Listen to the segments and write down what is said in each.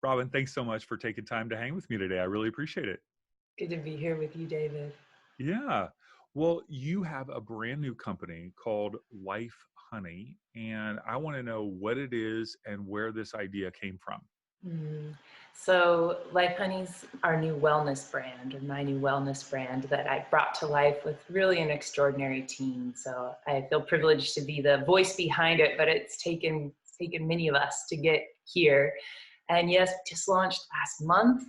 Robin, thanks so much for taking time to hang with me today. I really appreciate it. Good to be here with you, David. Yeah. Well, you have a brand new company called Life Honey, and I want to know what it is and where this idea came from. Mm. So, Life Honey's our new wellness brand, or my new wellness brand that I brought to life with really an extraordinary team. So, I feel privileged to be the voice behind it, but it's taken many of us to get here. And yes, just launched last month.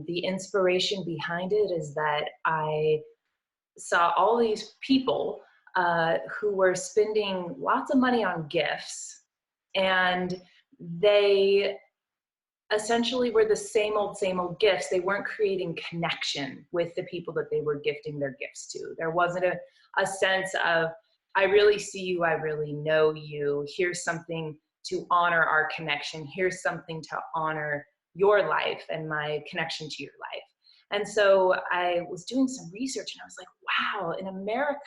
The inspiration behind it is that I saw all these people who were spending lots of money on gifts, and they essentially were the same old gifts. They weren't creating connection with the people that they were gifting their gifts to. There wasn't a sense of, I really see you, I really know you. Here's something to honor our connection. Here's something to honor your life and my connection to your life. And so I was doing some research and I was like, wow, in America,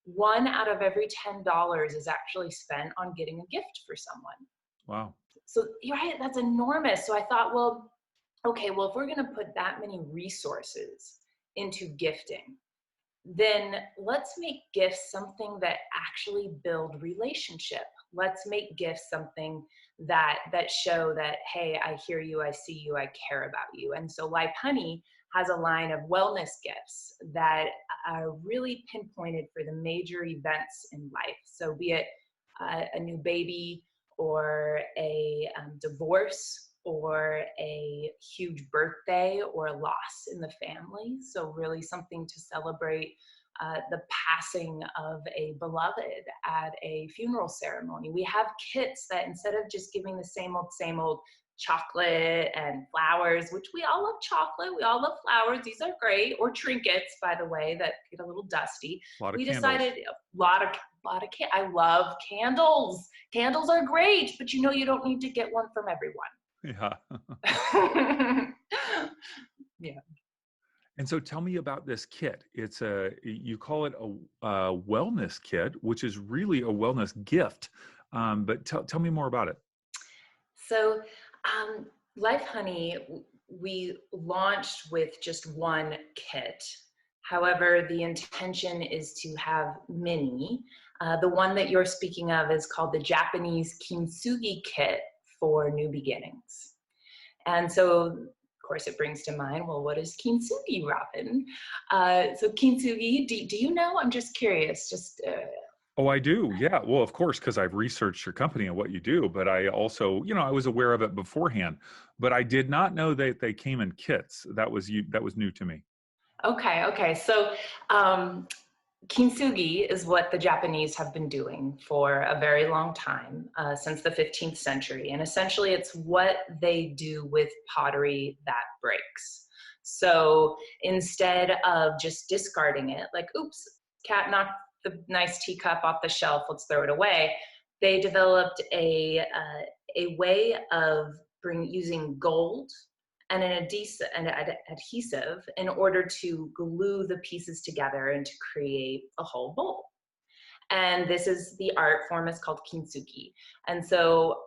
1 out of every $10 is actually spent on getting a gift for someone. Wow. So you're right, that's enormous. So I thought, well, okay, well, if we're going to put that many resources into gifting, then let's make gifts something that actually build relationship. Let's make gifts something that show that, hey, I hear you, I see you, I care about you. And so Life Honey has a line of wellness gifts that are really pinpointed for the major events in life. So be it a new baby, or a divorce, or a huge birthday, or a loss in the family. So really something to celebrate the passing of a beloved at a funeral ceremony. We have kits that instead of just giving the same old chocolate and flowers, which we all love chocolate, we all love flowers, these are great, or trinkets, by the way, that get a little dusty. A lot of We candles. decided I love candles. Candles are great, but you don't need to get one from everyone. Yeah. Yeah. And so tell me about this kit. You call it a wellness kit, which is really a wellness gift. But tell me more about it. So, Life Honey, we launched with just one kit. However, the intention is to have many. The one that you're speaking of is called the Japanese Kintsugi kit for new beginnings. And so, of course, it brings to mind, well, what is kintsugi, Robin? So kintsugi, do you know? I'm just curious. Oh, I do. Yeah. Well, of course, because I've researched your company and what you do, but I also, I was aware of it beforehand, but I did not know that they came in kits. That was new to me. Okay. So kintsugi is what the Japanese have been doing for a very long time, since the 15th century. And essentially, it's what they do with pottery that breaks. So instead of just discarding it, like, oops, cat knocked the nice teacup off the shelf, let's throw it away, they developed a way of using gold and an adhesive in order to glue the pieces together and to create a whole bowl. And this is the art form is called kintsugi. And so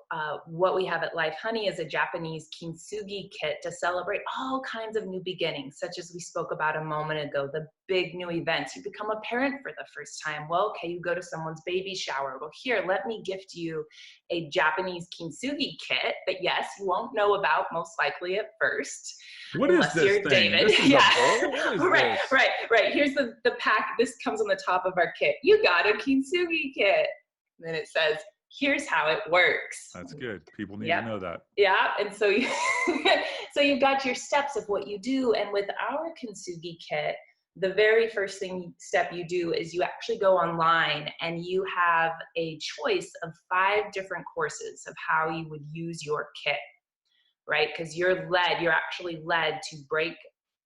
what we have at Life Honey is a Japanese kintsugi kit to celebrate all kinds of new beginnings, such as we spoke about a moment ago, the big new events. You become a parent for the first time. Well, okay, you go to someone's baby shower. Well, here, let me gift you a Japanese kintsugi kit that, yes, you won't know about most likely at first, What is unless this you're thing? David. This is a Yeah. bowl? What is this? Right. Here's the pack. This comes on the top of our kit. You got a kintsugi kit. And then it says, here's how it works. That's good. People need to Yep. know that. Yeah. And so so you've got your steps of what you do. And with our kintsugi kit, the very first step you do is you actually go online and you have a choice of 5 different courses of how you would use your kit, right? Because you're actually led to break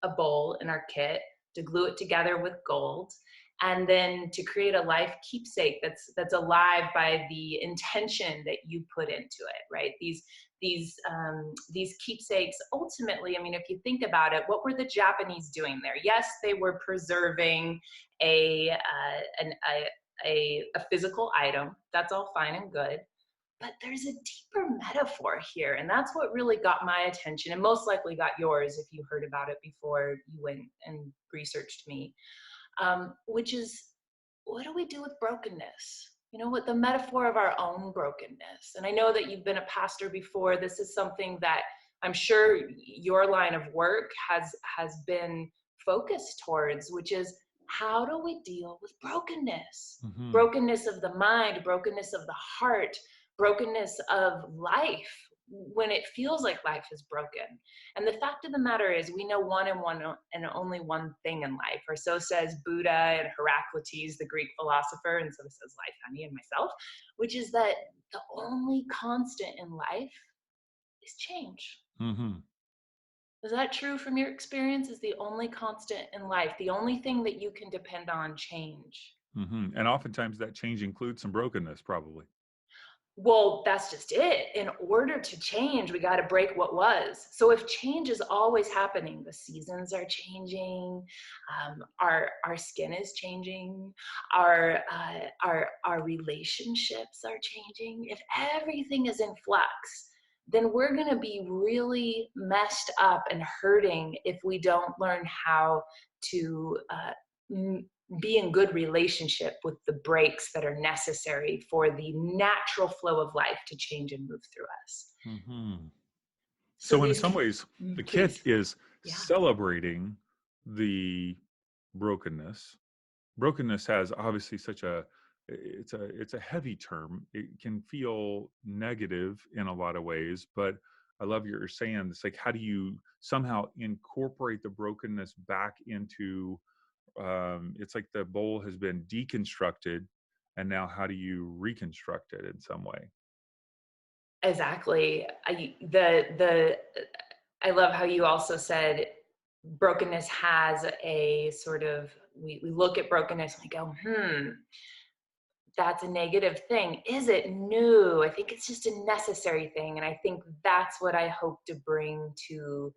a bowl in our kit, to glue it together with gold, and then to create a life keepsake that's alive by the intention that you put into it, right? These keepsakes, ultimately, I mean, if you think about it, what were the Japanese doing there? Yes, they were preserving a physical item. That's all fine and good. but there's a deeper metaphor here. And that's what really got my attention, and most likely got yours if you heard about it before you went and researched me, which is, what do we do with brokenness? You know, what the metaphor of our own brokenness. And I know that you've been a pastor before. This is something that I'm sure your line of work has been focused towards, which is, how do we deal with brokenness? Mm-hmm. Brokenness of the mind, brokenness of the heart, brokenness of life, when it feels like life is broken. And the fact of the matter is, we know one and only one thing in life, or so says Buddha and Heraclitus, the Greek philosopher, and so says Life Honey and myself, which is that the only constant in life is change. Mm-hmm. Is that true from your experience? Is the only constant in life, the only thing that you can depend on, change? Mm-hmm. And oftentimes that change includes some brokenness, probably. Well, that's just it. In order to change, we got to break what was. So if change is always happening, the seasons are changing, our skin is changing, our relationships are changing. If everything is in flux, then we're going to be really messed up and hurting if we don't learn how to be in good relationship with the breaks that are necessary for the natural flow of life to change and move through us. Mm-hmm. So So in these, some ways, the kit please, is yeah, celebrating the brokenness. Brokenness has obviously such a it's a heavy term. It can feel negative in a lot of ways, but I love what you're saying. It's like, how do you somehow incorporate the brokenness back into, it's like the bowl has been deconstructed, and now how do you reconstruct it in some way? exactly. I love how you also said brokenness has a sort of, we look at brokenness and we go, that's a negative thing. Is it? No, I think it's just a necessary thing. And I think that's what I hope to bring to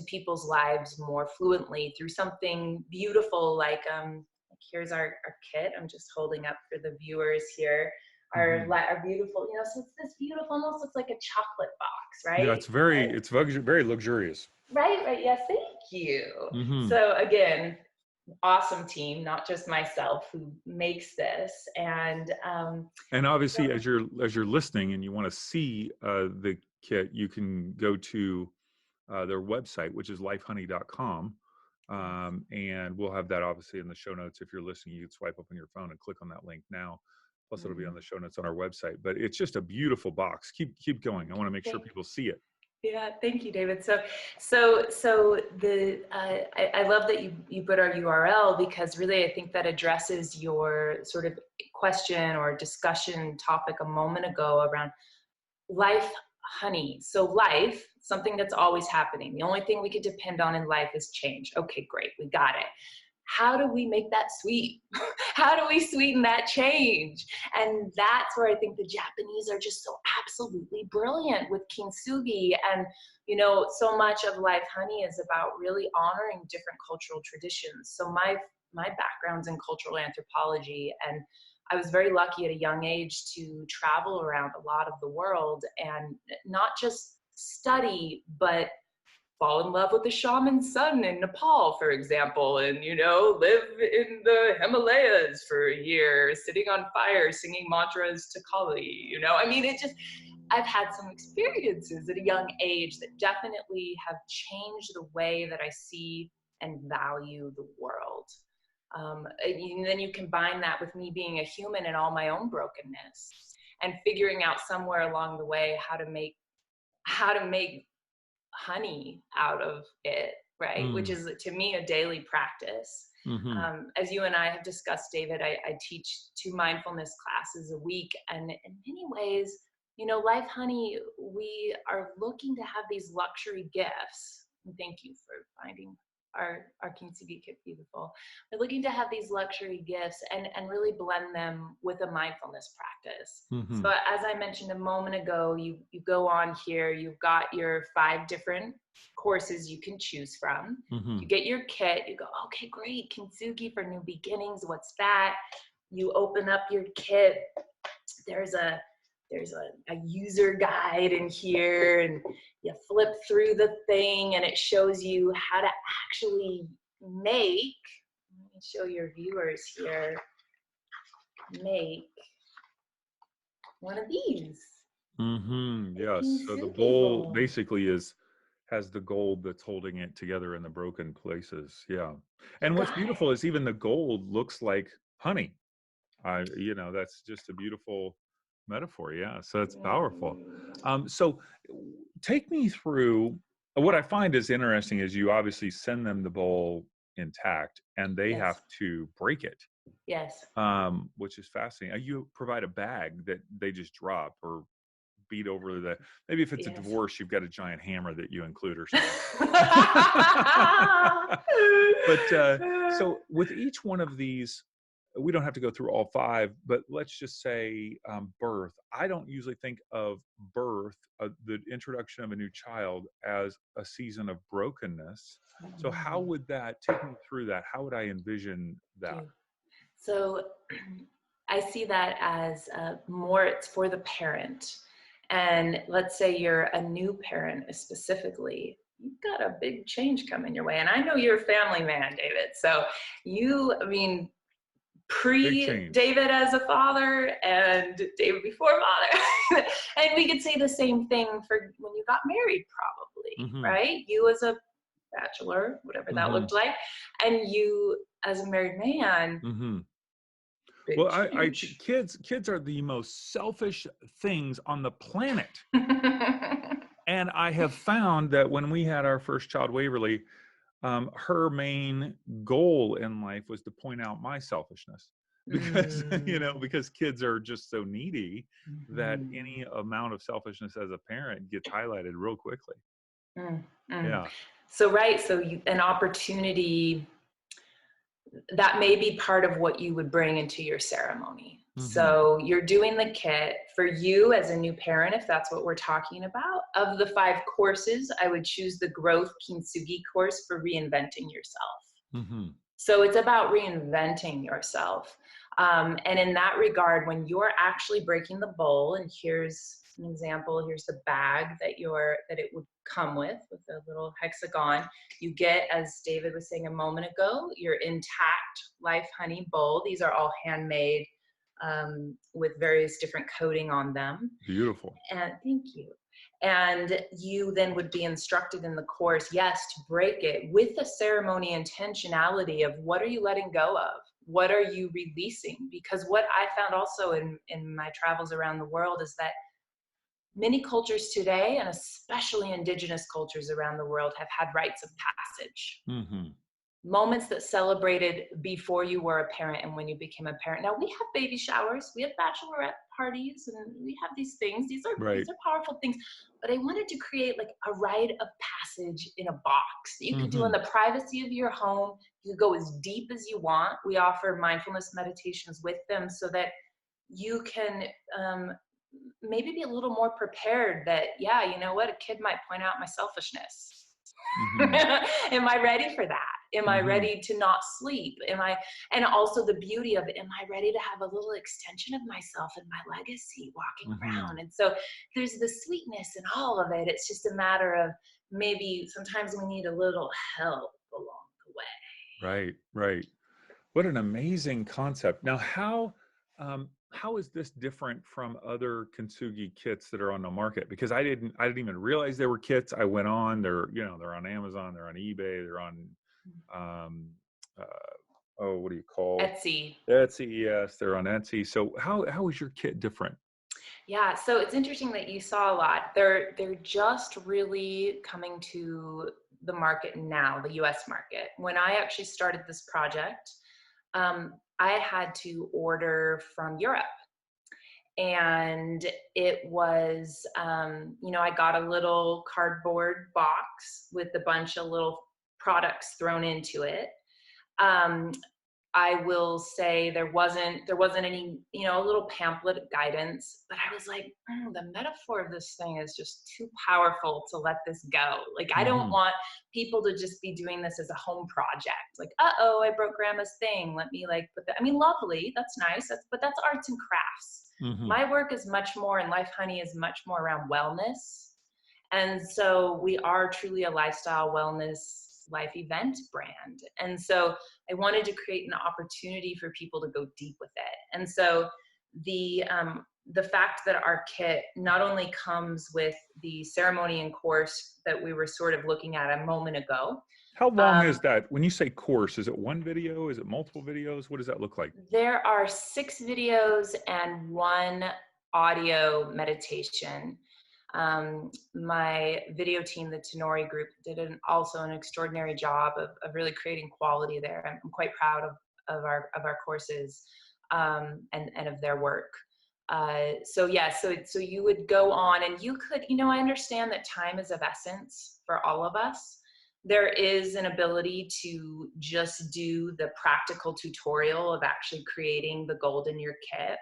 people's lives more fluently through something beautiful like here's our kit. I'm just holding up for the viewers here. Hmm. Our beautiful, so it's this beautiful, almost looks like a chocolate box, Yeah, right? very luxurious. Right. Yes, thank you. Hmm. So again, awesome team, not just myself, who makes this. And And obviously, as you're listening and you want to see the kit, you can go to their website, which is lifehoney.com. And we'll have that obviously in the show notes. If you're listening, you can swipe up on your phone and click on that link now. Plus, it'll be on mhm. the show notes on our website. But it's just a beautiful box. Keep going. I want to make sure people see it. Yeah, thank you, David. So I love that you put our URL, because really I think that addresses your sort of question or discussion topic a moment ago around life honey. So life, something that's always happening. The only thing we could depend on in life is change. Okay, great, we got it. How do we make that sweet? How do we sweeten that change? And that's where I think the Japanese are just so absolutely brilliant with kintsugi. And, so much of Life Honey is about really honoring different cultural traditions. So my background's in cultural anthropology, and I was very lucky at a young age to travel around a lot of the world and not just study, but fall in love with the shaman's son in Nepal, for example, and, live in the Himalayas for a year, sitting on fire, singing mantras to Kali, I mean, I've had some experiences at a young age that definitely have changed the way that I see and value the world. And then you combine that with me being a human and all my own brokenness, and figuring out somewhere along the way how to make honey out of it, right? Which Mm. is, to me, a daily practice. Hmm. As you and I have discussed, David, I teach 2 mindfulness classes a week. And in many ways, Life Honey, we are looking to have these luxury gifts. And thank you for finding our kintsugi kit beautiful. We're looking to have these luxury gifts and really blend them with a mindfulness practice. Hmm. So as I mentioned a moment ago, you go on here, you've got your 5 different courses you can choose from. Hmm. You get your kit, you go, okay, great, kintsugi for new beginnings, what's that? You open up your kit, there's a there's a user guide in here, and you flip through the thing and it shows you how to actually make, let me show your viewers here, make one of these, the Yes. So the kintsugi bowl bowl. basically has the gold that's holding it together in the broken places. Yeah. You And what's got beautiful is even the gold looks like honey. That's just a beautiful metaphor. Yeah. So it's it. powerful. So take me through what I find is interesting is you obviously send them the bowl intact and they Yes, have to break it, yes. which is fascinating. You provide a bag that they just drop or beat over the, maybe if it's a Yes. divorce, you've got a giant hammer that you include or something. But so with each one of these, we don't have to go through all five, but let's just say birth. I don't usually think of birth, the introduction of a new child, as a season of brokenness. So how would that, take me through that? How would I envision that? So I see that as more, it's for the parent. And let's say you're a new parent specifically, you've got a big change coming your way. And I know you're a family man, David. So I mean, Big pre change. David as a father and David before father. And we could say the same thing for when you got married, probably, Hmm. right? You as a bachelor, whatever that Hmm. looked like, and you as a married man, Hmm. big Well, change. kids are the most selfish things on the planet. And I have found that when we had our first child, Waverly, her main goal in life was to point out my selfishness because Mm, because kids are just so needy that mhm, any amount of selfishness as a parent gets highlighted real quickly. mm, mm. Yeah. So, right, so an opportunity that may be part of what you would bring into your ceremony. Hmm. So you're doing the kit for you as a new parent, if that's what we're talking about. Of the 5 courses, I would choose the Growth Kintsugi course for reinventing yourself. Hmm. So it's about reinventing yourself. And in that regard, when you're actually breaking the bowl, and here's an example, here's the bag that it would come with a little hexagon. You get, as David was saying a moment ago, your intact Life Honey bowl. These are all handmade with various different coating on them. Beautiful. And thank you. And you then would be instructed in the course, yes, to break it with a ceremony intentionality of what are you letting go of? What are you releasing? Because what I found also in my travels around the world is that many cultures today, and especially indigenous cultures around the world, have had rites of passage, Hmm. moments that celebrated before you were a parent and when you became a parent. Now we have baby showers, we have bachelorette parties, and we have these things. These Right. are powerful things. But I wanted to create like a rite of passage in a box that you could do in Hmm. the privacy of your home. You could go as deep as you want. We offer mindfulness meditations with them so that you can maybe be a little more prepared that, yeah, you know what, a kid might point out my selfishness. Hmm. Am I ready for that? Am I Hmm. ready to not sleep? And also the beauty of it, am I ready to have a little extension of myself and my legacy walking Hmm. around? And so there's the sweetness in all of it. It's just a matter of maybe sometimes we need a little help along the way. Right. Right. What an amazing concept. Now, how is this different from other kintsugi kits that are on the market? Because I didn't even realize they were kits. I went on, they're on Amazon, they're on eBay, they're on um, uh, oh, what do you call Etsy. Etsy? Yes, they're on Etsy. So how is your kit different? Yeah, so it's interesting that you saw a lot. They're just really coming to the market now, the US market. When I actually started this project, I had to order from Europe. And it was, I got a little cardboard box with a bunch of little products thrown into it. Um, I will say there wasn't any, a little pamphlet guidance, but I was like, the metaphor of this thing is just too powerful to let this go. Like, I don't Hmm. want people to just be doing this as a home project. Like, uh-oh, I broke grandma's thing. Let me like put that. I mean, lovely, that's nice. But that's arts and crafts. Mhm. My work is much more, and Life Honey is much more around wellness. And so we are truly a lifestyle wellness life event brand. And so I wanted to create an opportunity for people to go deep with it. And so the fact that our kit not only comes with the ceremony and course that we were sort of looking at a moment ago. How long um, is that? When you say course, is it one video? Is it multiple videos? What does that look like? there are 6 videos and one audio meditation. My video team, the Tenori group, did also an extraordinary job of really creating quality there. I'm quite proud of our courses, and of their work. So yeah, so you would go on, and you could, I understand that time is of essence for all of us. There is an ability to just do the practical tutorial of actually creating the gold in your kit,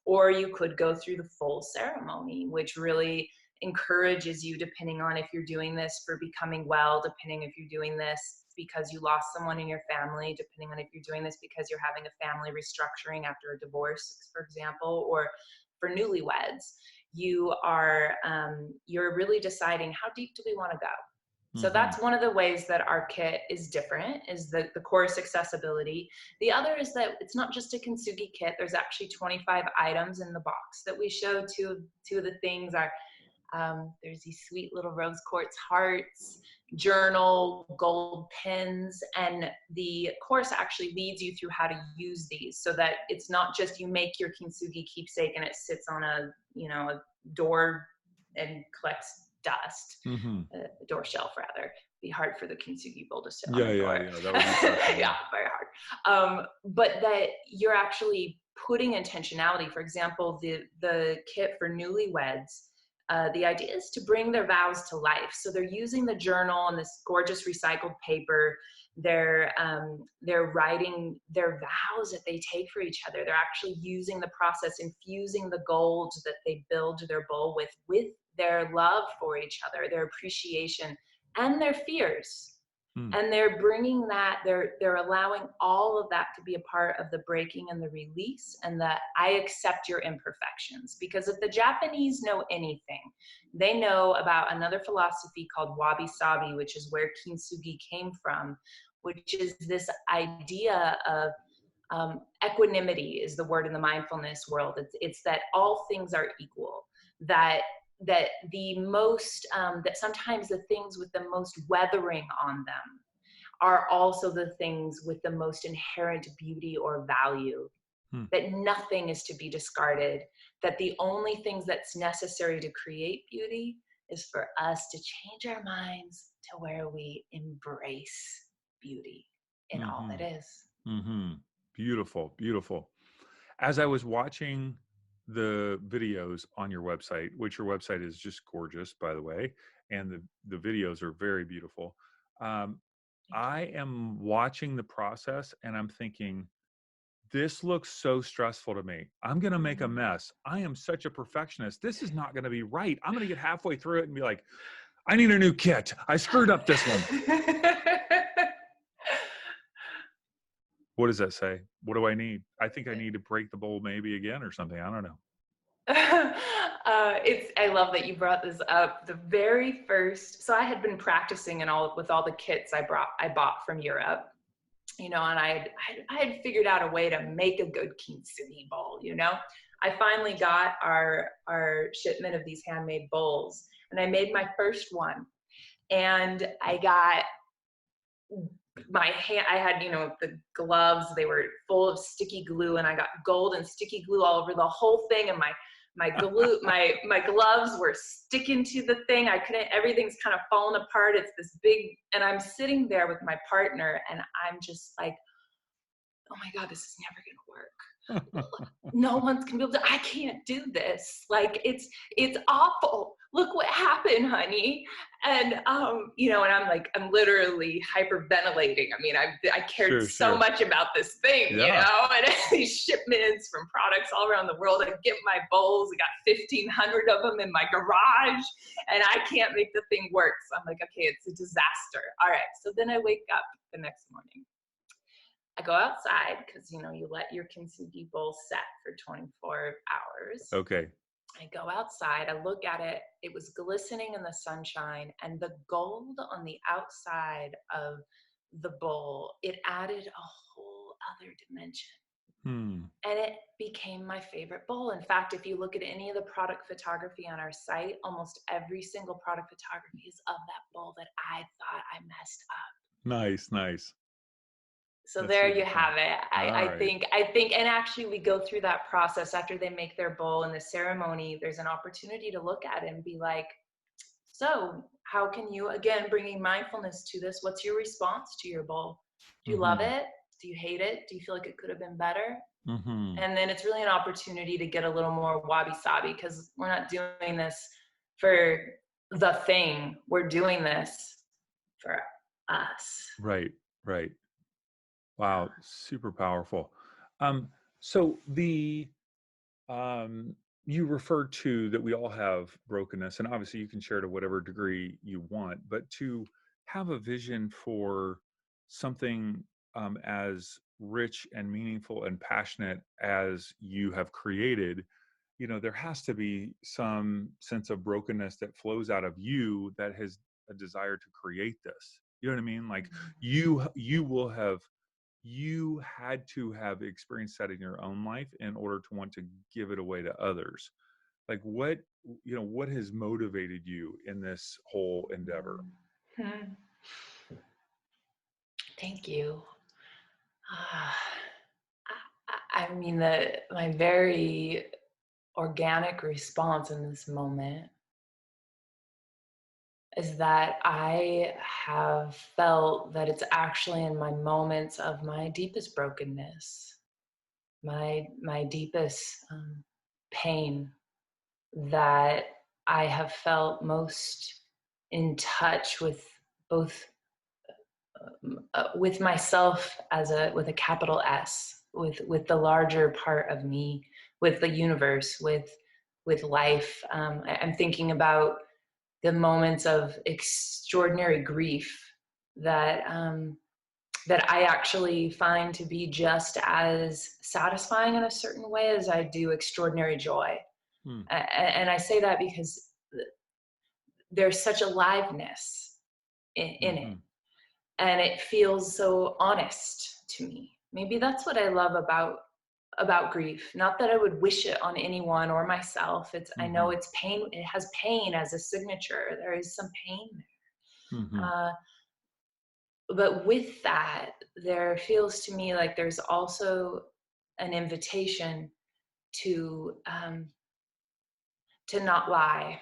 or you could go through the full ceremony, which really encourages you, depending on if you're doing this for becoming well, depending if you're doing this because you lost someone in your family, depending on if you're doing this because you're having a family restructuring after a divorce, for example, or for newlyweds. You're really deciding, how deep do we want to go? So Mhm. that's one of the ways that our kit is different, is the course accessibility. The other is that it's not just a kintsugi kit. There's actually 25 items in the box that we show. Two of the things are, there's these sweet little rose quartz hearts, journal, gold pins, and the course actually leads you through how to use these, so that it's not just you make your kintsugi keepsake and it sits on a door and collects dust, Mhm. a door shelf rather. Be hard for the kintsugi bowl to sit on Yeah, a yeah, door. yeah. That would be tough. Yeah, Yeah. very hard. But that you're actually putting intentionality. For example, the kit for newlyweds, the idea is to bring their vows to life. So they're using the journal and this gorgeous recycled paper. They're writing their vows that they take for each other. They're actually using the process, infusing the gold that they build their bowl with their love for each other, their appreciation, and their fears. Mm. And they're bringing that, they're allowing all of that to be a part of the breaking and the release, and that I accept your imperfections. Because if the Japanese know anything, they know about another philosophy called wabi sabi, which is where kintsugi came from, which is this idea of, equanimity is the word in the mindfulness world. It's that all things are equal. That the most, that sometimes the things with the most weathering on them are also the things with the most inherent beauty or value. Hmm. That nothing is to be discarded. That the only things that's necessary to create beauty is for us to change our minds to where we embrace beauty in all that Mhm. is. Mhm. Beautiful, beautiful. As I was watching the videos on your website, which your website is just gorgeous, by the way, and the videos are very beautiful. Um, Thank I you. am watching the process and I'm thinking, this looks so stressful to me. I'm going to make a Mhm. mess. I am such a perfectionist. This is not going to be right. I'm going to get halfway through it and be like, I need a new kit. I screwed up this one. What does that say? What do I need? I think I need to break the bowl maybe again or something. I don't know. I love that you brought this up. The very first, so I had been practicing with all the kits I bought from Europe, and I had figured out a way to make a good kintsugi bowl. I finally got our shipment of these handmade bowls, and I made my first one, and I got my hand, I had, the gloves, they were full of sticky glue, and I got gold and sticky glue all over the whole thing, and my gloves were sticking to the thing. I couldn't, everything's kind of falling apart. It's this big, and I'm sitting there with my partner, and I'm just like, oh my God, this is never gonna work. No one's gonna be able to, I can't do this. Like, it's awful. Look what happened, honey. And and I'm literally hyperventilating. I mean, I cared Sure, so sure. much about this thing, Yeah. and these shipments from products all around the world. I get my bowls, I got 1,500 of them in my garage, and I can't make the thing work. So I'm like, okay, it's a disaster. All right. So then I wake up the next morning. I go outside because, you let your kintsugi bowl set for 24 hours. Okay. I go outside, I look at it, it was glistening in the sunshine, and the gold on the outside of the bowl, it added a whole other dimension. Hmm. And it became my favorite bowl. In fact, if you look at any of the product photography on our site, almost every single product photography is of that bowl that I thought I messed up. Nice, nice. So That's there super you fun. have it. All I right. think I think and actually we go through that process after they make their bowl in the ceremony. There's an opportunity to look at it and be like, so how can you, again, bringing mindfulness to this, what's your response to your bowl? Do you love Mhm. it? Do you hate it? Do you feel like it could have been better? Mhm. And then it's really an opportunity to get a little more wabi sabi, because we're not doing this for the thing. We're doing this for us. Right, right. Wow, super powerful. Um, so um, you referred to that we all have brokenness, and obviously you can share to whatever degree you want, but to have a vision for something as rich and meaningful and passionate as you have created, there has to be some sense of brokenness that flows out of you that has a desire to create this. You know what I mean? Like you had to have experienced that in your own life in order to want to give it away to others. Like what has motivated you in this whole endeavor? Hmm. Thank you. Ah, I mean, my very organic response in this moment is that I have felt that it's actually in my moments of my deepest brokenness, my deepest pain, that I have felt most in touch with both with myself as a with a capital S, with the larger part of me, with the universe, with life. I'm thinking about the moments of extraordinary grief that that I actually find to be just as satisfying in a certain way as I do extraordinary joy. Hmm. And I say that because there's such aliveness in it, Mhm. and it feels so honest to me. Maybe that's what I love about grief. Not that I would wish it on anyone or myself. It's, I know Mhm. it's pain. It has pain as a signature. There is some pain there. Mhm. But with that, there feels to me like there's also an invitation to um, to not lie,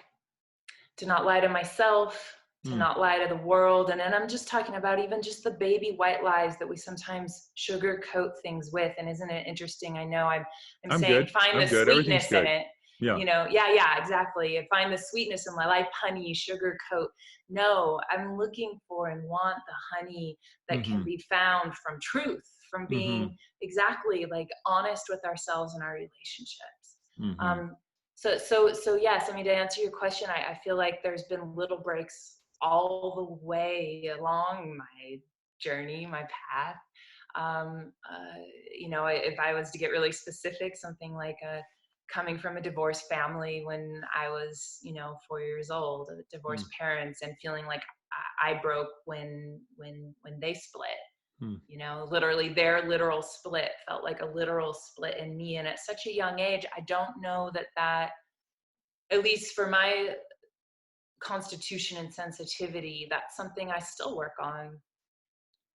to not lie to myself, to Hmm. not lie to the world. And then I'm just talking about even just the baby white lies that we sometimes sugarcoat things with. And isn't it interesting? I know I'm I'm saying good. find the I'm good. Everything's sweetness in good. it. Yeah. Yeah, yeah, exactly. And find the sweetness in my life, honey, sugarcoat. No, I'm looking for and want the honey that can Mhm. be found from truth, from being Mhm. exactly like honest with ourselves and our relationships. Mhm. Um, so yes, I mean, to answer your question, I feel like there's been little breaks all the way along my journey, my path. Um, uh, if I was to get really specific, something like coming from a divorced family when I was, 4 years old, Hmm. divorced parents, and feeling like I broke when they split. Hmm. Literally their literal split felt like a literal split in me. And at such a young age, I don't know that, at least for my constitution and sensitivity, that's something I still work on.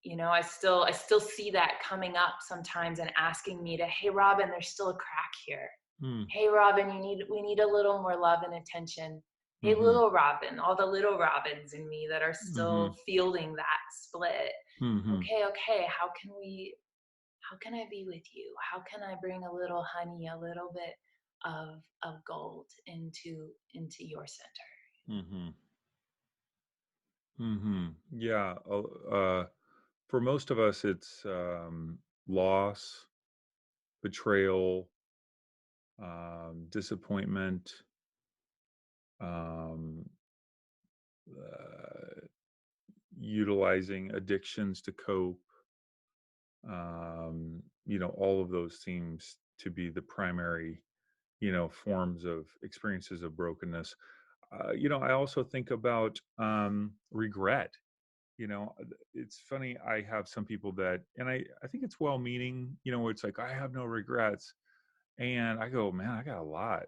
I still see that coming up sometimes and asking me to, hey, Robin, there's still a crack here. Hmm. Hey, Robin, we need a little more love and attention. Hey, Mhm. little Robin, all the little Robins in me that are still Mhm. fielding that split. Mhm. Okay, how can I be with you? How can I bring a little honey, a little bit of gold into your center? Mhm. Mhm. Yeah. For most of us, it's loss, betrayal, disappointment, um, utilizing addictions to cope, All of those seems to be the primary, forms of experiences of brokenness. I also think about regret. It's funny. I have some people that, and I think it's well meaning, where it's like, I have no regrets. And I go, man, I got a lot.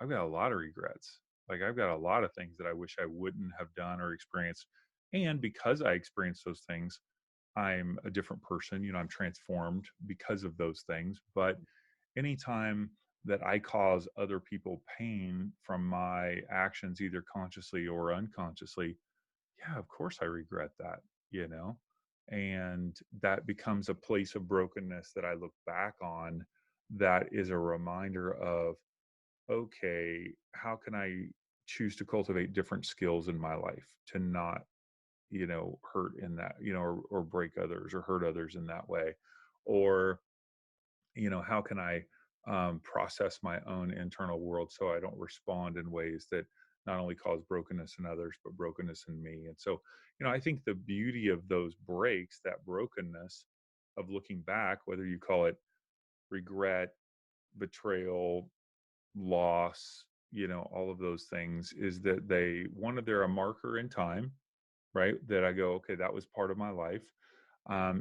I've got a lot of regrets. Like, I've got a lot of things that I wish I wouldn't have done or experienced. And because I experienced those things, I'm a different person. I'm transformed because of those things. But anytime that I cause other people pain from my actions, either consciously or unconsciously, yeah, of course I regret that, you know? And that becomes a place of brokenness that I look back on, that is a reminder of, okay, how can I choose to cultivate different skills in my life to not, hurt in that, or break others or hurt others in that way? Or, how can I process my own internal world so I don't respond in ways that not only cause brokenness in others, but brokenness in me? And so, I think the beauty of those breaks, that brokenness of looking back, whether you call it regret, betrayal, loss, all of those things, is that they're a marker in time, right? That I go, okay, that was part of my life.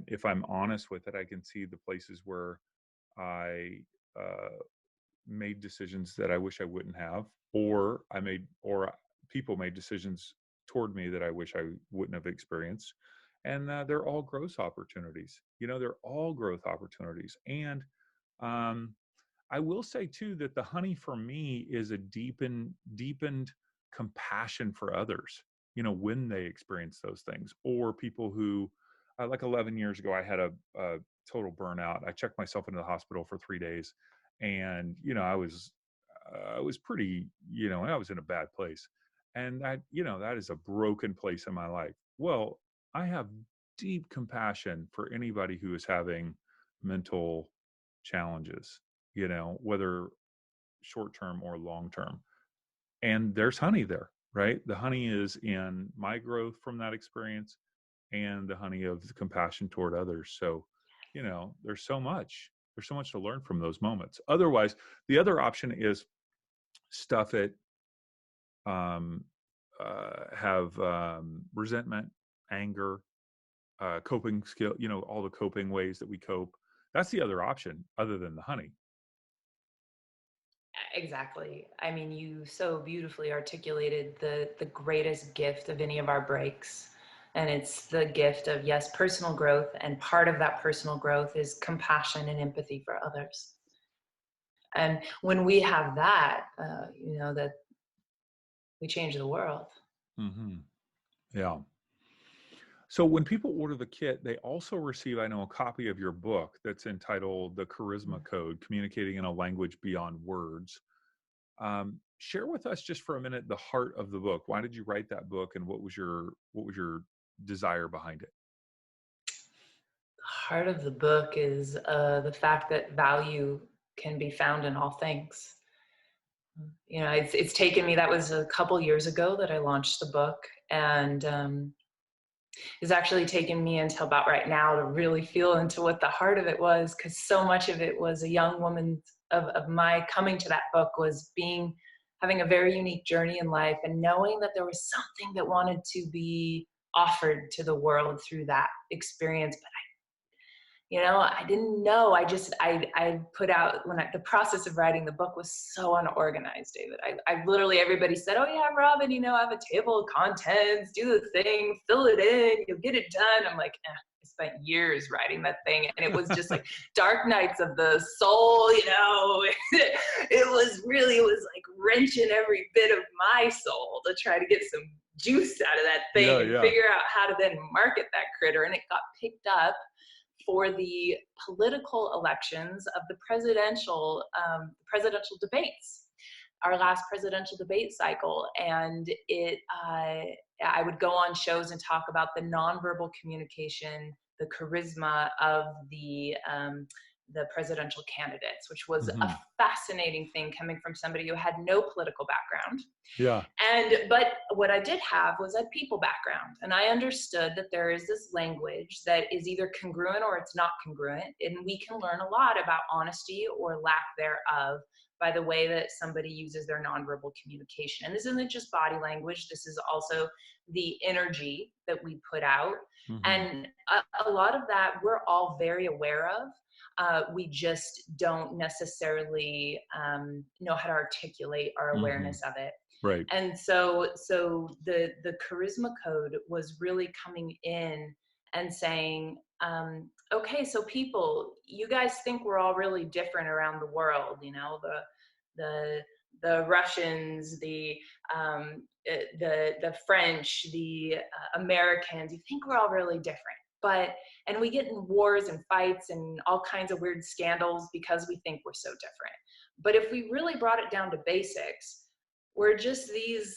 If I'm honest with it, I can see the places where I uh, made decisions that I wish I wouldn't have, or people made decisions toward me that I wish I wouldn't have experienced. And they're all growth opportunities. They're all growth opportunities. And um, I will say too that the honey for me is a deepened compassion for others, when they experience those things, or people who, like 11 years ago, I had a total burnout. I checked myself into the hospital for 3 days, and I was pretty, I was in a bad place, and that is a broken place in my life. Well, I have deep compassion for anybody who is having mental challenges, whether short term or long term. And there's honey there, right? The honey is in my growth from that experience, and the honey of the compassion toward others. So, there's so much to learn from those moments. Otherwise, the other option is stuff it, um, have resentment, anger, coping skill, all the coping ways that we cope. That's the other option other than the honey. Exactly. I mean, you so beautifully articulated the greatest gift of any of our breaks. And it's the gift of, yes, personal growth. And part of that personal growth is compassion and empathy for others. And when we have that, that we change the world. Hmm. Yeah. So when people order the kit, they also receive, I know, a copy of your book that's entitled "The Charisma Code: Communicating in a Language Beyond Words." Share with us just for a minute the heart of the book. Why did you write that book, and what was your desire behind it? The heart of the book is the fact that value can be found in all things. It's taken me, that was a couple years ago that I launched the book. And it's actually taken me until about right now to really feel into what the heart of it was, because so much of it was a young woman of my coming to that book was having a very unique journey in life and knowing that there was something that wanted to be offered to the world through that experience. But I didn't know. I put out the process of writing the book was so unorganized, David. I literally, everybody said, oh yeah, Robin, I have a table of contents, do the thing, fill it in, you'll get it done. I'm like, I spent years writing that thing. And it was just like dark nights of the soul, it was like wrenching every bit of my soul to try to get some juice out of that Yeah, thing and yeah. figure out how to then market that critter. And it got picked up for the political elections of the presidential debates, our last presidential debate cycle. And I would go on shows and talk about the nonverbal communication, the charisma of the the presidential candidates, which was a Mhm. fascinating thing coming from somebody who had no political background. Yeah. But what I did have was a people background, and I understood that there is this language that is either congruent or it's not congruent, and we can learn a lot about honesty or lack thereof by the way that somebody uses their nonverbal communication. And this isn't just body language, this is also the energy that we put out. Mhm. And a lot of that we're all very aware of. We just don't necessarily know how to articulate our Mhm. awareness of it. Right. And so the charisma code was really coming in and saying, okay, so people, you guys think we're all really different around the world, you know, the the Russians, the French, the Americans. You think we're all really different, but and we get in wars and fights and all kinds of weird scandals because we think we're so different. But if we really brought it down to basics, we're just these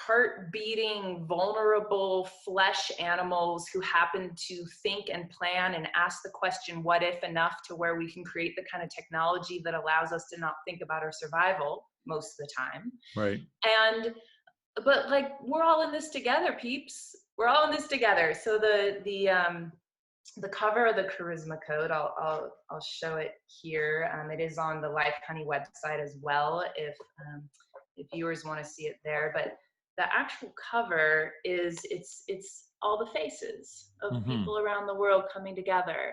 heart beating, vulnerable flesh animals who happen to think and plan and ask the question, what if, enough to where we can create the kind of technology that allows us to not think about our survival most of the time. Right. And, but like, we're all in this together, peeps. We're all in this together. So the cover of the Charisma Code, I'll show it here. It is on the Life Honey website as well, if viewers want to see it there. But the actual cover is it's all the faces of Mhm. people around the world coming together.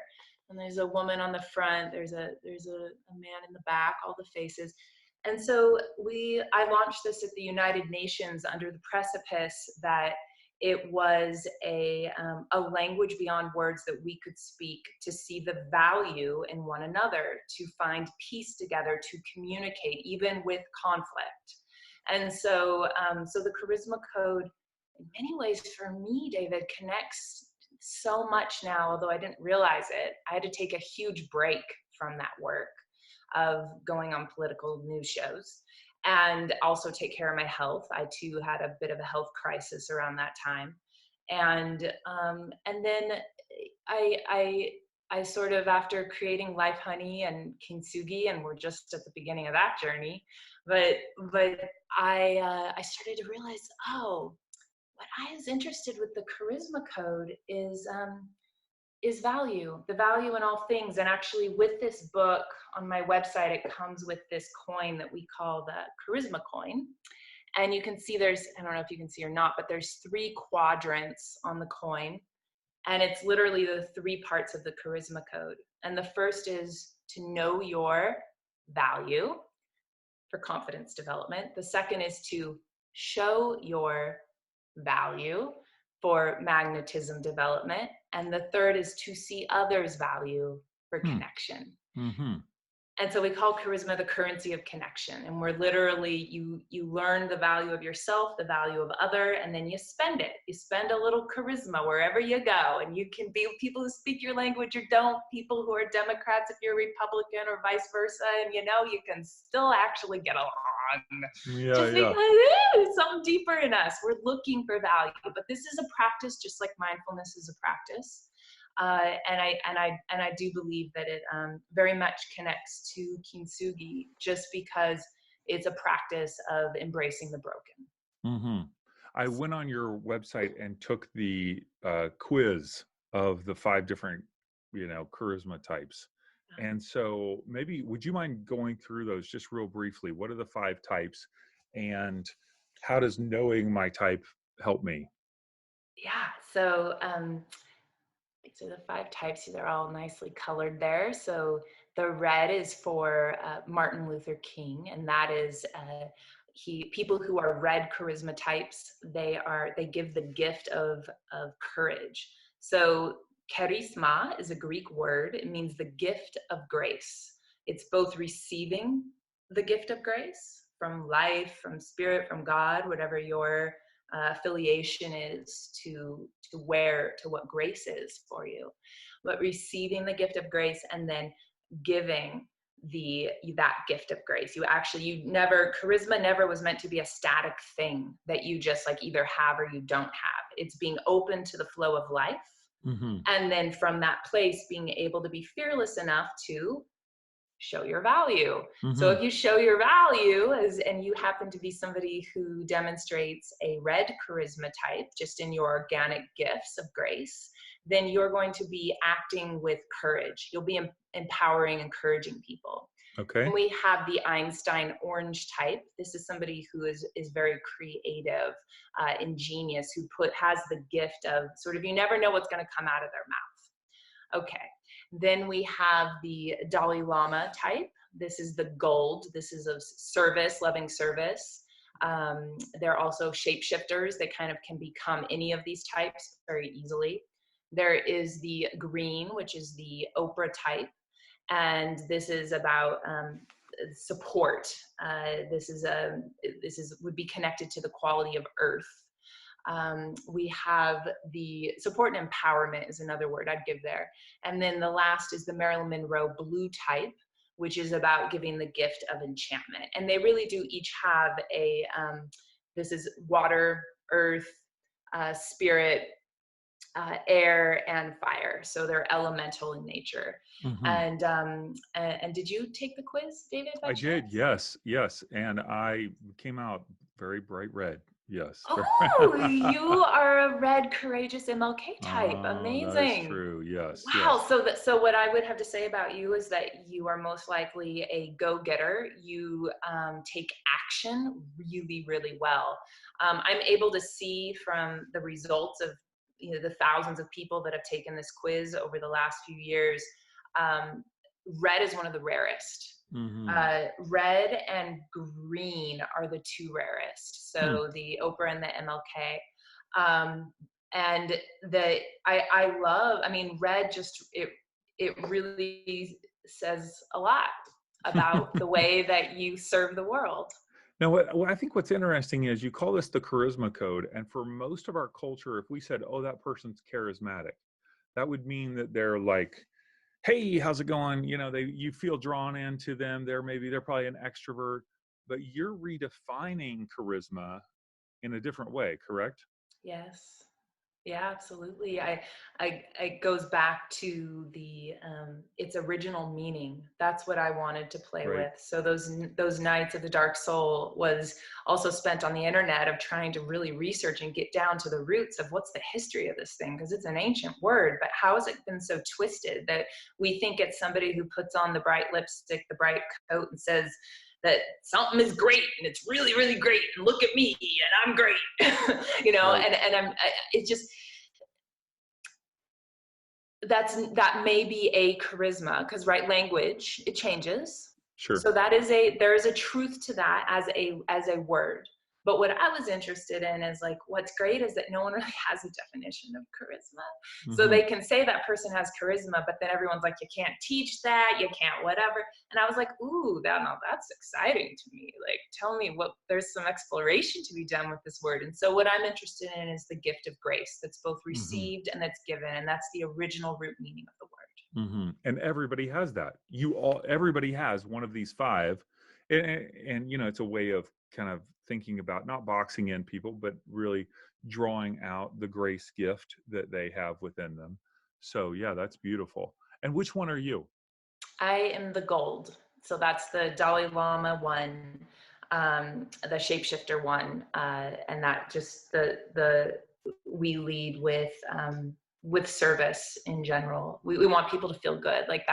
And there's a woman on the front. There's a man in the back. All the faces. And so I launched this at the United Nations under the precipice that it was a language beyond words that we could speak to see the value in one another, to find peace together, to communicate, even with conflict. And so the Charisma Code, in many ways, for me, David, connects so much now, although I didn't realize it. I had to take a huge break from that work of going on political news shows and also take care of my health. I too had a bit of a health crisis around that time, and then I I I sort of, after creating Life Honey and Kintsugi, and we're just at the beginning of that journey, but but I started to realize, oh, what I was interested with the Charisma Code is value, the value in all things. And actually, with this book on my website, it comes with this coin that we call the Charisma coin. And you can see there's, I don't know if you can see or not, but there's 3 quadrants on the coin. And it's literally the 3 parts of the Charisma Code. And the first is to know your value for confidence development. The second is to show your value for magnetism development. And the third is to see others' value for Hmm. connection. Mhm. And so we call charisma the currency of connection. And we're literally, you learn the value of yourself, the value of other, and then you spend it. You spend a little charisma wherever you go. And you can be people who speak your language or don't, people who are Democrats if you're Republican, or vice versa. And you know, you can still actually get along Yeah, just yeah. because it's something deeper in us. We're looking for value. But this is a practice, just like mindfulness is a practice. And I do believe that it very much connects to kintsugi, just because it's a practice of embracing the broken. Mhm. I went on your website and took the, quiz of the 5 different, charisma types. And so maybe would you mind going through those just real briefly? What are the 5 types, and how does knowing my type help me? Yeah. So these are the 5 types. They're all nicely colored there. So the red is for Martin Luther King, and that is people who are red charisma types. They give the gift of courage. So charisma is a Greek word. It means the gift of grace. It's both receiving the gift of grace from life, from spirit, from God, whatever your affiliation is to what grace is for you, but receiving the gift of grace and then giving that gift of grace. Charisma never was meant to be a static thing that you just like either have or you don't have. It's being open to the flow of life Hmm. And then from that place, being able to be fearless enough to show your value. So Hmm. if you show your value and you happen to be somebody who demonstrates a red charisma type, just in your organic gifts of grace, then you're going to be acting with courage. You'll be empowering, encouraging people. Okay. Then we have the Einstein orange type. This is somebody who is very creative, ingenious, who has the gift of sort of, you never know what's going to come out of their mouth. Okay. Then we have the Dalai Lama type. This is the gold. This is of service, loving service. They're also shapeshifters. They kind of can become any of these types very easily. There is the green, which is the Oprah type. And this is about support. This is would be connected to the quality of earth. We have the support and empowerment is another word I'd give there. And then the last is the Marilyn Monroe blue type, which is about giving the gift of enchantment. And they really do each have this is water, earth, spirit, air, and fire. So they're elemental in nature. Hmm. And did you take the quiz, David, by I did. chance? Yes. Yes. And I came out very bright red. Yes. Oh, you are a red, courageous MLK type. Oh, that is Amazing. true. Yes. Wow. Yes. So what I would have to say about you is that you are most likely a go-getter. You take action really, really well. I'm able to see from the results of the thousands of people that have taken this quiz over the last few years. Um, red is one of the rarest. Hmm. Red and green are the two rarest. Hmm. So the Oprah and the MLK. Um, and I love, I mean, red just, it really says a lot about the way that you serve the world. Now, what I think what's interesting is you call this the charisma code, and for most of our culture, if we said, "Oh, that person's charismatic," that would mean that they're like, "Hey, how's it going?" You feel drawn into them. They're probably an extrovert, but you're redefining charisma in a different way, correct? Yes. Yeah, absolutely. I it goes back to the its original meaning. That's what I wanted to play Right. with. So those nights of the dark soul was also spent on the internet of trying to really research and get down to the roots of what's the history of this thing, because it's an ancient word, but how has it been so twisted that we think it's somebody who puts on the bright lipstick, the bright coat, and says that something is great and it's really, really great, and look at me and I'm great. Right. And it just, that may be a charisma, because right, language, it changes. Sure. So there is a truth to that as a word. But what I was interested in is, like, what's great is that no one really has a definition of charisma. So Hmm. they can say that person has charisma, but then everyone's like, you can't teach that, you can't whatever. And I was like, ooh, now that's exciting to me. Like, tell me what, there's some exploration to be done with this word. And so what I'm interested in is the gift of grace that's both Hmm. received and that's given. And that's the original root meaning of the word. Hmm. And everybody has that. Everybody has one of these five, and it's a way of kind of thinking about not boxing in people, but really drawing out the grace gift that they have within them. So yeah, that's beautiful. And which one are you? I am the gold. So that's the Dalai Lama one, the shapeshifter one, and that just the we lead with service in general. We want people to feel good, like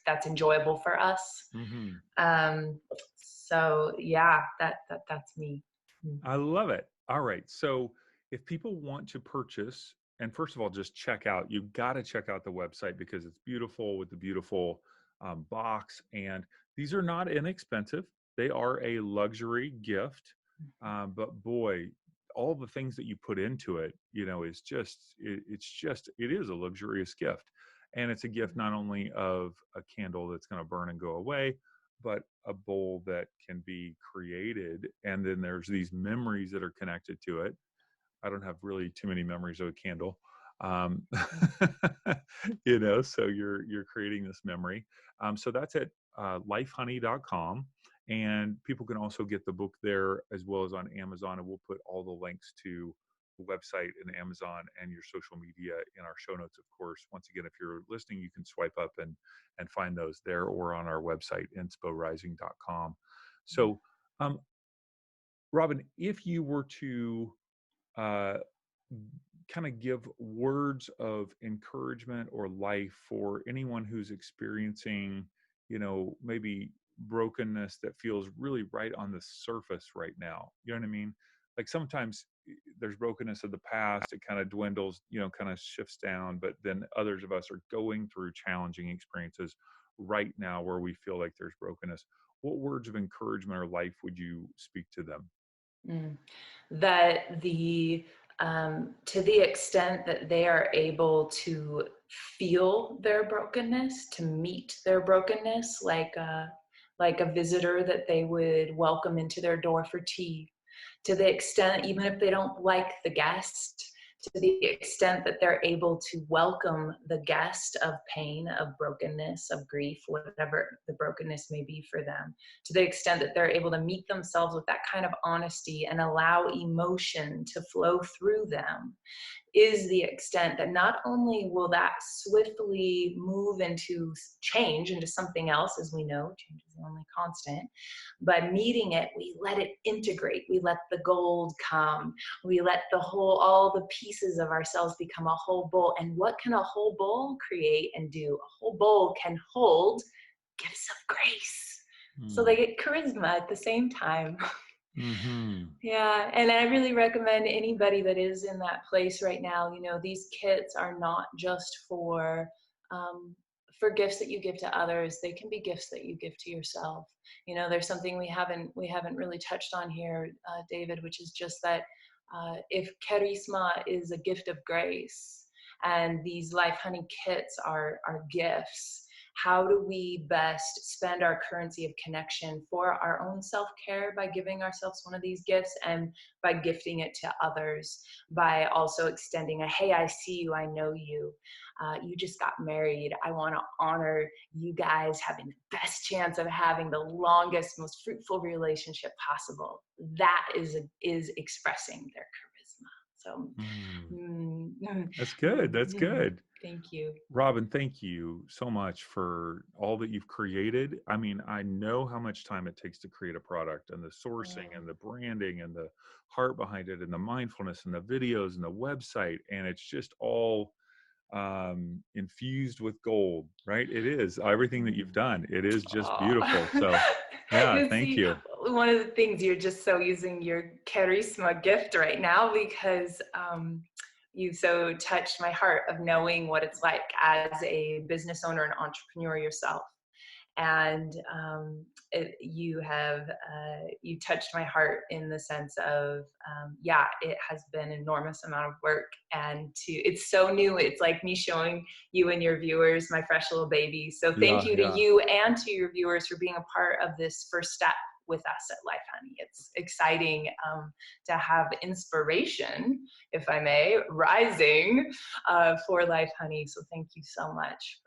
that's enjoyable for us. Hmm. Um, so yeah, that's me. Mm. I love it. All right. So if people want to purchase, and first of all, just check out, you've got to check out the website because it's beautiful with the beautiful box. And these are not inexpensive, they are a luxury gift. But boy, all the things that you put into it, it is a luxurious gift. And it's a gift not only of a candle that's going to burn and go away, but a bowl that can be created, and then there's these memories that are connected to it. I don't have really too many memories of a candle. um, so you're creating this memory. So that's at lifehoney.com, and people can also get the book there as well as on Amazon, and we'll put all the links to website and Amazon and your social media in our show notes, of course. Once again, if you're listening, you can swipe up and find those there or on our website, insporising.com. So, um, Robin, if you were to uh, kind of give words of encouragement or life for anyone who's experiencing, maybe brokenness that feels really right on the surface right now. You know what I mean? Like sometimes there's brokenness of the past, it kind of dwindles, kind of shifts down, but then others of us are going through challenging experiences right now where we feel like there's brokenness. What words of encouragement or life would you speak to them? Mm. That to the extent that they are able to feel their brokenness, to meet their brokenness, like a visitor that they would welcome into their door for tea, to the extent, even if they don't like the guest, to the extent that they're able to welcome the guest of pain, of brokenness, of grief, whatever the brokenness may be for them, to the extent that they're able to meet themselves with that kind of honesty and allow emotion to flow through them, is the extent that not only will that swiftly move into change into something else, as we know, change is the only constant, but meeting it, we let it integrate, we let the gold come, we let all the pieces of ourselves become a whole bowl. And what can a whole bowl create and do? A whole bowl can hold gifts of grace. So they Mm. get charisma at the same time. Hmm. Yeah, and I really recommend anybody that is in that place right now, these kits are not just um, for gifts that you give to others. They can be gifts that you give to yourself. There's something we haven't really touched on here, David, which is just that if charisma is a gift of grace, and these Life Honey kits are gifts, how do we best spend our currency of connection for our own self-care by giving ourselves one of these gifts, and by gifting it to others, by also extending a, hey, I see you, I know you, you just got married, I want to honor you guys having the best chance of having the longest, most fruitful relationship possible. That is expressing their charisma. So Mm. mm, That's good. That's good. thank you. Robin, thank you so much for all that you've created. I mean, I know how much time it takes to create a product, and the sourcing and the branding and the heart behind it and the mindfulness and the videos and the website. And it's just all infused with gold, right? It is everything that you've done. It is just beautiful. Aw. So, yeah, You thank see, you. one of the things, you're just so using your charisma gift right now, because you so touched my heart of knowing what it's like as a business owner and entrepreneur yourself. And you touched my heart in the sense of, yeah, it has been an enormous amount of work, and it's so new, it's like me showing you and your viewers my fresh little baby. So thank Yeah, you to yeah. you and to your viewers for being a part of this first step with us at Life Honey. It's exciting to have inspiration, if I may, rising for Life Honey. So thank you so much